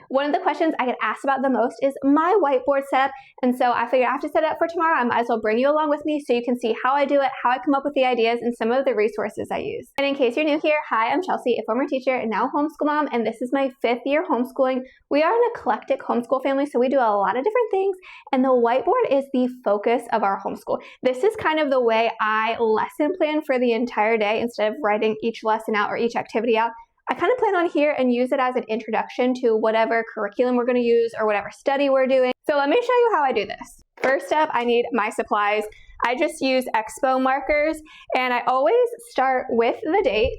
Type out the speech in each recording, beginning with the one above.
One of the questions I get asked about the most is my whiteboard setup, and so I figured I have to set it up for tomorrow. I might as well bring you along with me so you can see how I do it, how I come up with the ideas, and some of the resources I use. And in case you're new here, hi, I'm Chelsea, a former teacher and now homeschool mom, and this is my 5th year homeschooling. We are an eclectic homeschool family, so we do a lot of different things, and the whiteboard is the focus of our homeschool. This is kind of the way I lesson plan for the entire day. Instead of writing each lesson out or each activity out, I kind of plan on here and use it as an introduction to whatever curriculum we're going to use or whatever study we're doing. So let me show you how I do this. First up, I need my supplies. I just use Expo markers, and I always start with the date.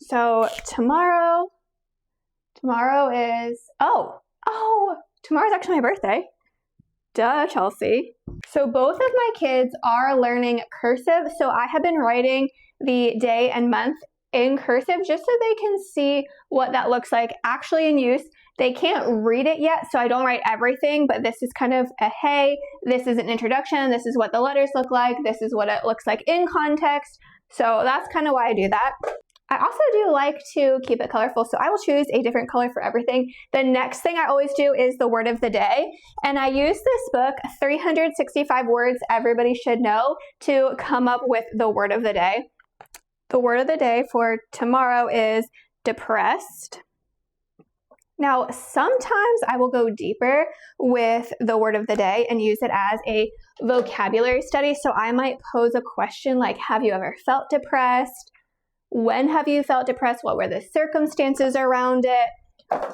So tomorrow is, tomorrow's actually my birthday. Duh, Chelsea. So both of my kids are learning cursive, so I have been writing the day and month in cursive just so they can see what that looks like actually in use. They can't read it yet, so I don't write everything, but this is kind of a hey, this is an introduction, this is what the letters look like, this is what it looks like in context. So that's kind of why I do that. I also do like to keep it colorful, so I will choose a different color for everything. The next thing I always do is the word of the day, and I use this book, 365 Words Everybody Should Know, to come up with the word of the day. The word of the day for tomorrow is depressed. Now, sometimes I will go deeper with the word of the day and use it as a vocabulary study. So I might pose a question like, have you ever felt depressed? When have you felt depressed? What were the circumstances around it?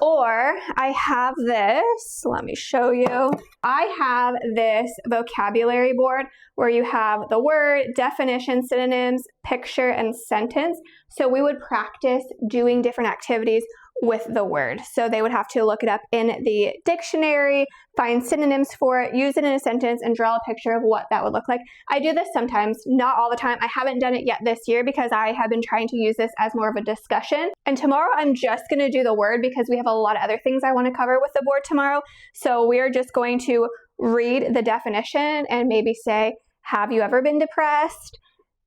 Or I have this, let me show you. I have this vocabulary board where you have the word, definition, synonyms, picture, and sentence. So we would practice doing different activities with the word. So they would have to look it up in the dictionary, find synonyms for it, use it in a sentence, and draw a picture of what that would look like. I do this sometimes, not all the time. I haven't done it yet this year because I have been trying to use this as more of a discussion. And tomorrow I'm just going to do the word because we have a lot of other things I want to cover with the board tomorrow. So we are just going to read the definition and maybe say, have you ever been depressed?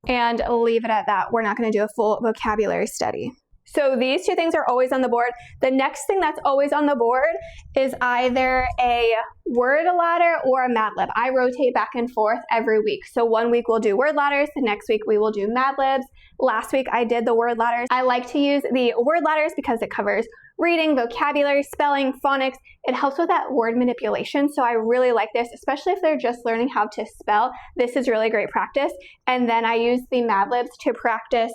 And leave it at that. We're not going to do a full vocabulary study. So these two things are always on the board. The next thing that's always on the board is either a word ladder or a Mad Lib. I rotate back and forth every week. So one week we'll do word ladders, the next week we will do Mad Libs. Last week I did the word ladders. I like to use the word ladders because it covers reading, vocabulary, spelling, phonics. It helps with that word manipulation. So I really like this, especially if they're just learning how to spell. This is really great practice. And then I use the Mad Libs to practice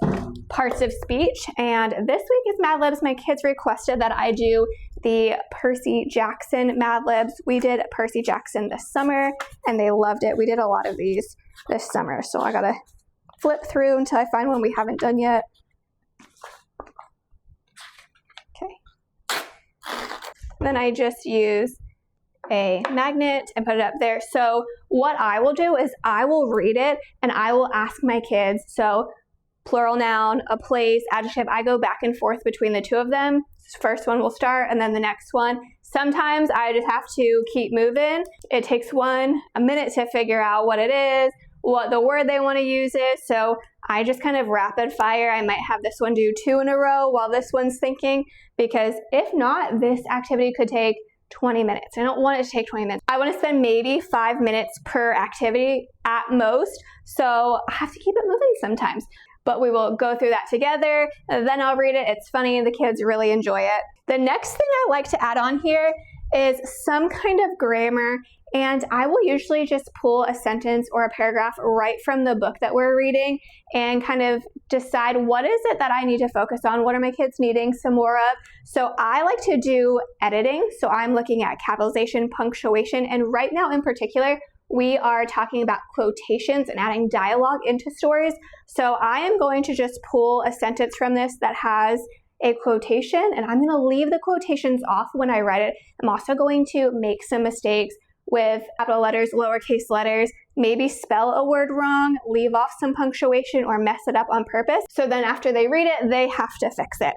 parts of speech. And this week is Mad Libs. My kids requested that I do the Percy Jackson Mad Libs. We did Percy Jackson this summer and they loved it. We did a lot of these this summer. So I gotta flip through until I find one we haven't done yet. Then I just use a magnet and put it up there. So what I will do is I will read it and I will ask my kids, so plural noun, a place, adjective, I go back and forth between the two of them. First one will start and then the next one. Sometimes I just have to keep moving. It takes a minute to figure out what it is, what the word they want to use is. So I just kind of rapid fire. I might have this one do 2 in a row while this one's thinking, because if not, this activity could take 20 minutes. I don't want it to take 20 minutes. I want to spend maybe 5 minutes per activity at most. So I have to keep it moving sometimes. But we will go through that together, and then I'll read it. It's funny and the kids really enjoy it. The next thing I like to add on here is some kind of grammar, and I will usually just pull a sentence or a paragraph right from the book that we're reading and kind of decide what is it that I need to focus on, what are my kids needing some more of. So I like to do editing, so I'm looking at capitalization, punctuation, and right now in particular, we are talking about quotations and adding dialogue into stories. So I am going to just pull a sentence from this that has a quotation, and I'm going to leave the quotations off when I write it. I'm also going to make some mistakes with capital letters, lowercase letters, maybe spell a word wrong, leave off some punctuation, or mess it up on purpose. So then after they read it, they have to fix it.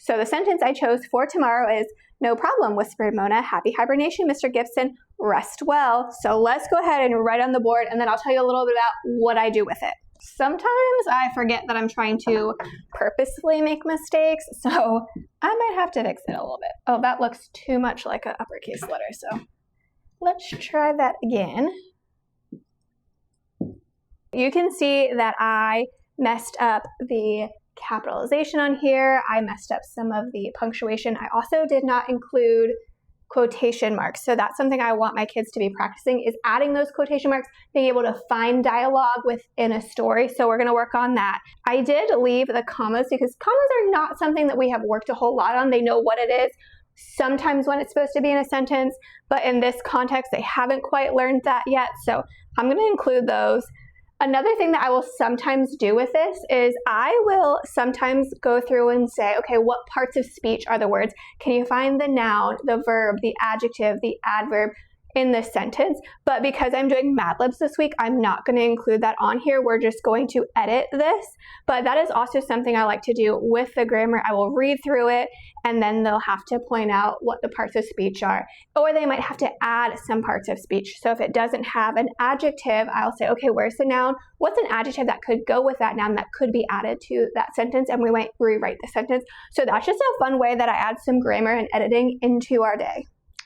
So the sentence I chose for tomorrow is, "No problem," whispered Mona. "Happy hibernation, Mr. Gibson. Rest well." So let's go ahead and write on the board, and then I'll tell you a little bit about what I do with it. Sometimes I forget that I'm trying to purposefully make mistakes, so I might have to fix it a little bit. Oh, that looks too much like an uppercase letter, so let's try that again. You can see that I messed up the capitalization on here. I messed up some of the punctuation. I also did not include quotation marks. So that's something I want my kids to be practicing, is adding those quotation marks, being able to find dialogue within a story. So we're going to work on that. I did leave the commas because commas are not something that we have worked a whole lot on. They know what it is sometimes when it's supposed to be in a sentence, but in this context, they haven't quite learned that yet. So I'm going to include those. Another thing that I will sometimes do with this is I will sometimes go through and say, okay, what parts of speech are the words? Can you find the noun, the verb, the adjective, the adverb in this sentence? But because I'm doing Mad Libs this week, I'm not going to include that on here. We're just going to edit this. But that is also something I like to do with the grammar. I will read through it, and then they'll have to point out what the parts of speech are. Or they might have to add some parts of speech. So if it doesn't have an adjective, I'll say, okay, where's the noun? What's an adjective that could go with that noun that could be added to that sentence? And we might rewrite the sentence. So that's just a fun way that I add some grammar and editing into our day.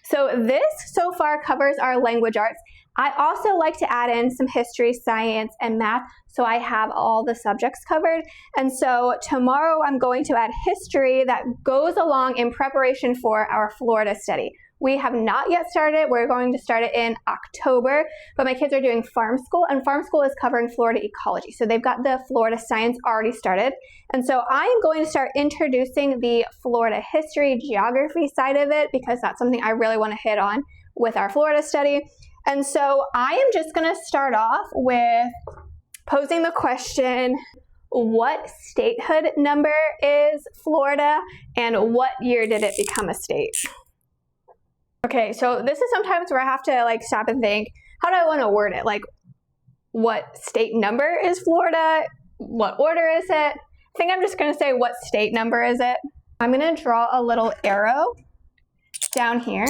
So this so far covers our language arts. I also like to add in some history, science, and math, so I have all the subjects covered. And so tomorrow I'm going to add history that goes along in preparation for our Florida study. We have not yet started. We're going to start it in October, but my kids are doing farm school, and farm school is covering Florida ecology. So they've got the Florida science already started. And so I am going to start introducing the Florida history, geography side of it, because that's something I really want to hit on with our Florida study. And so I am just going to start off with posing the question, what statehood number is Florida, and what year did it become a state? Okay, so this is sometimes where I have to stop and think, how do I want to word it? What state number is Florida? What order is it? I think I'm just going to say, what state number is it? I'm going to draw a little arrow down here.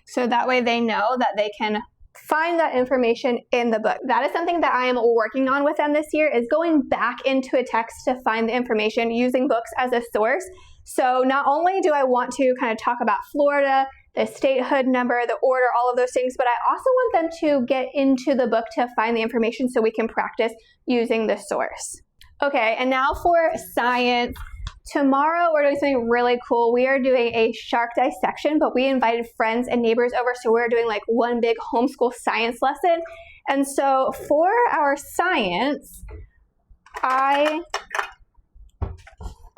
So that way they know that they can find that information in the book. That is something that I am working on with them this year, is going back into a text to find the information using books as a source. So not only do I want to kind of talk about Florida, the statehood number, the order, all of those things, but I also want them to get into the book to find the information so we can practice using the source. Okay, and now for science. Tomorrow we're doing something really cool. We are doing a shark dissection, but we invited friends and neighbors over, so we're doing one big homeschool science lesson. And so for our science, I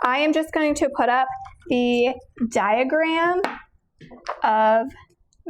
am just going to put up the diagram of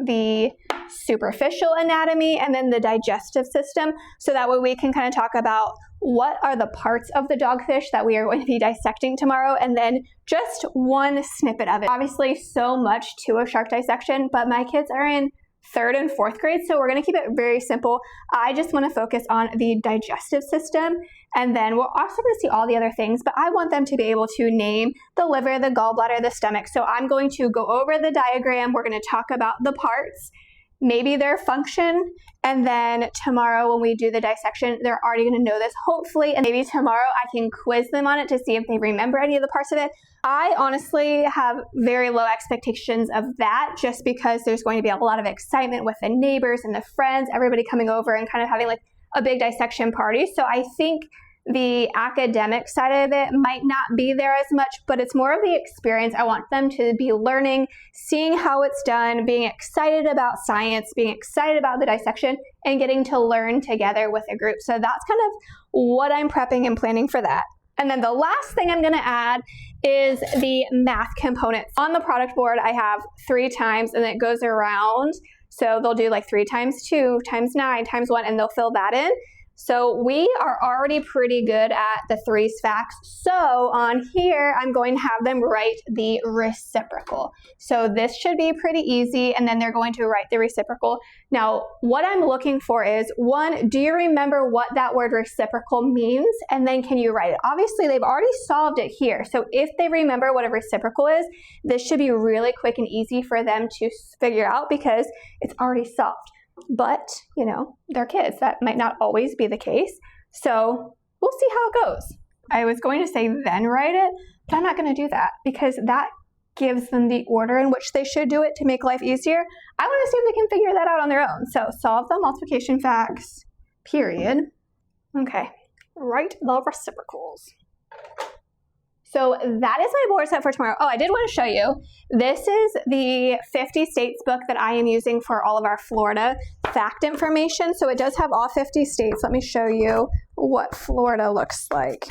the superficial anatomy and then the digestive system, so that way we can kind of talk about what are the parts of the dogfish that we are going to be dissecting tomorrow, and then just one snippet of it. Obviously so much to a shark dissection, but my kids are in 3rd and 4th grade, so we're going to keep it very simple. I just want to focus on the digestive system, and then we're also going to see all the other things, but I want them to be able to name the liver, the gallbladder, the stomach. So I'm going to go over the diagram. We're going to talk about the parts, maybe their function, and then tomorrow when we do the dissection, they're already going to know this, hopefully, and maybe tomorrow I can quiz them on it to see if they remember any of the parts of it. I honestly have very low expectations of that, just because there's going to be a lot of excitement with the neighbors and the friends, everybody coming over and kind of having a big dissection party. So I think the academic side of it might not be there as much, but it's more of the experience. I want them to be learning, seeing how it's done, being excited about science, being excited about the dissection, and getting to learn together with a group. So that's kind of what I'm prepping and planning for that. And then the last thing I'm going to add is the math component. On the product board, I have 3 times, and it goes around. So they'll do 3 times 2 times 9 times 1, and they'll fill that in. So we are already pretty good at the 3 facts. So on here, I'm going to have them write the reciprocal. So this should be pretty easy, and then they're going to write the reciprocal. Now, what I'm looking for is, 1, do you remember what that word reciprocal means? And then can you write it? Obviously, they've already solved it here. So if they remember what a reciprocal is, this should be really quick and easy for them to figure out because it's already solved. But, they're kids. That might not always be the case. So we'll see how it goes. I was going to say then write it, but I'm not going to do that because that gives them the order in which they should do it to make life easier. I want to see if they can figure that out on their own. So solve the multiplication facts, period. Okay, write the reciprocals. So that is my board set for tomorrow. Oh, I did want to show you. This is the 50 states book that I am using for all of our Florida fact information. So it does have all 50 states. Let me show you what Florida looks like.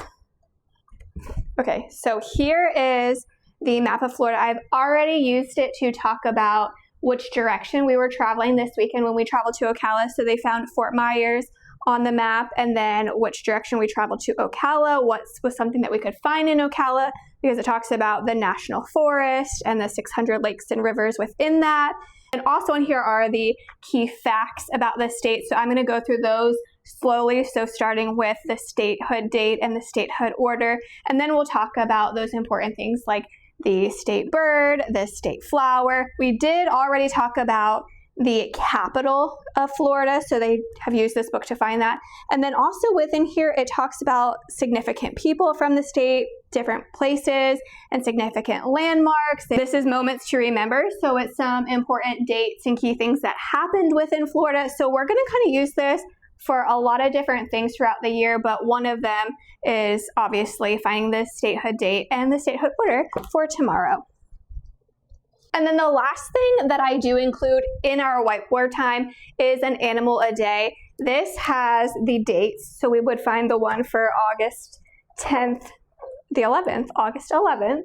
Okay, so here is the map of Florida. I've already used it to talk about which direction we were traveling this weekend when we traveled to Ocala. So they found Fort Myers on the map, and then which direction we traveled to Ocala, what was something that we could find in Ocala, because it talks about the national forest and the 600 lakes and rivers within that. And also in here are the key facts about the state. So I'm going to go through those slowly. So starting with the statehood date and the statehood order, and then we'll talk about those important things like the state bird, the state flower. We did already talk about the capital of Florida, so they have used this book to find that. And then also within here, it talks about significant people from the state, different places, and significant landmarks. This is moments to remember, so it's some important dates and key things that happened within Florida. So we're going to kind of use this for a lot of different things throughout the year, but one of them is obviously finding the statehood date and the statehood order for tomorrow. And then the last thing that I do include in our whiteboard time is an animal a day. This has the dates, so we would find the one for August 10th, the 11th, August 11th,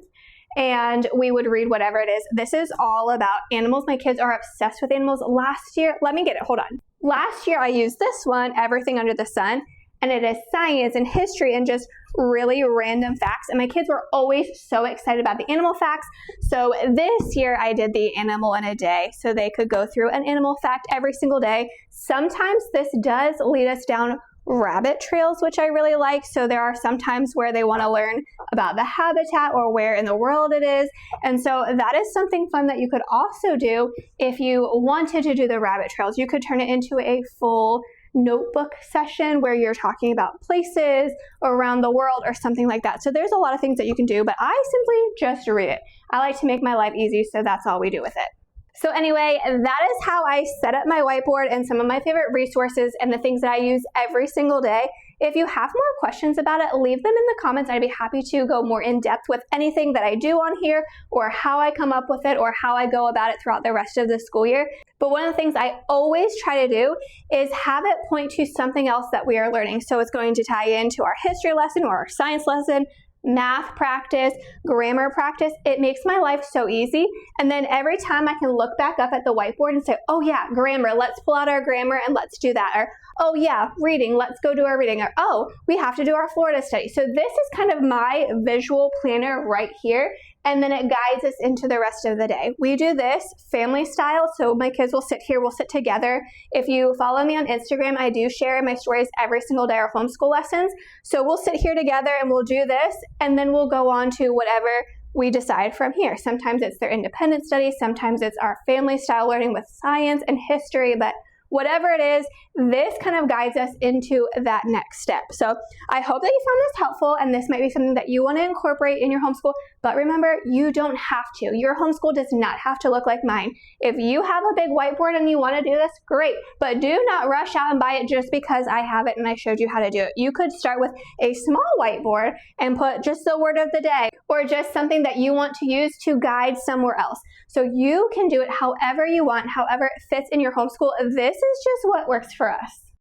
and we would read whatever it is. This is all about animals. My kids are obsessed with animals. Last year, let me get it, hold on. Last year I used this one, Everything Under the Sun, and it is science and history and just really random facts. And my kids were always so excited about the animal facts. So this year I did the animal in a day, so they could go through an animal fact every single day. Sometimes this does lead us down rabbit trails, which I really like. So there are some times where they want to learn about the habitat or where in the world it is. And so that is something fun that you could also do if you wanted to do the rabbit trails. You could turn it into a full notebook session where you're talking about places around the world or something like that. So there's a lot of things that you can do, but I simply just read it. I like to make my life easy, so that's all we do with it. So anyway, that is how I set up my whiteboard and some of my favorite resources and the things that I use every single day. If you have more questions about it, leave them in the comments. I'd be happy to go more in depth with anything that I do on here, or how I come up with it, or how I go about it throughout the rest of the school year. But one of the things I always try to do is have it point to something else that we are learning. So it's going to tie into our history lesson or our science lesson, math practice, grammar practice. It makes my life so easy. And then every time I can look back up at the whiteboard and say, oh yeah, grammar, let's pull out our grammar and let's do that. Or, oh yeah, reading, let's go do our reading. Or, oh, we have to do our Florida study. So this is kind of my visual planner right here. And then it guides us into the rest of the day. We do this family style, so my kids will sit here, we'll sit together. If you follow me on Instagram, I do share my stories every single day, our homeschool lessons. So we'll sit here together and we'll do this, and then we'll go on to whatever we decide from here. Sometimes it's their independent study, sometimes it's our family style learning with science and history, but whatever it is, this kind of guides us into that next step. So I hope that you found this helpful, and this might be something that you want to incorporate in your homeschool. But remember, you don't have to. Your homeschool does not have to look like mine. If you have a big whiteboard and you want to do this, great. But do not rush out and buy it just because I have it and I showed you how to do it. You could start with a small whiteboard and put just the word of the day, or just something that you want to use to guide somewhere else. So you can do it however you want, however it fits in your homeschool. This is just what works for us.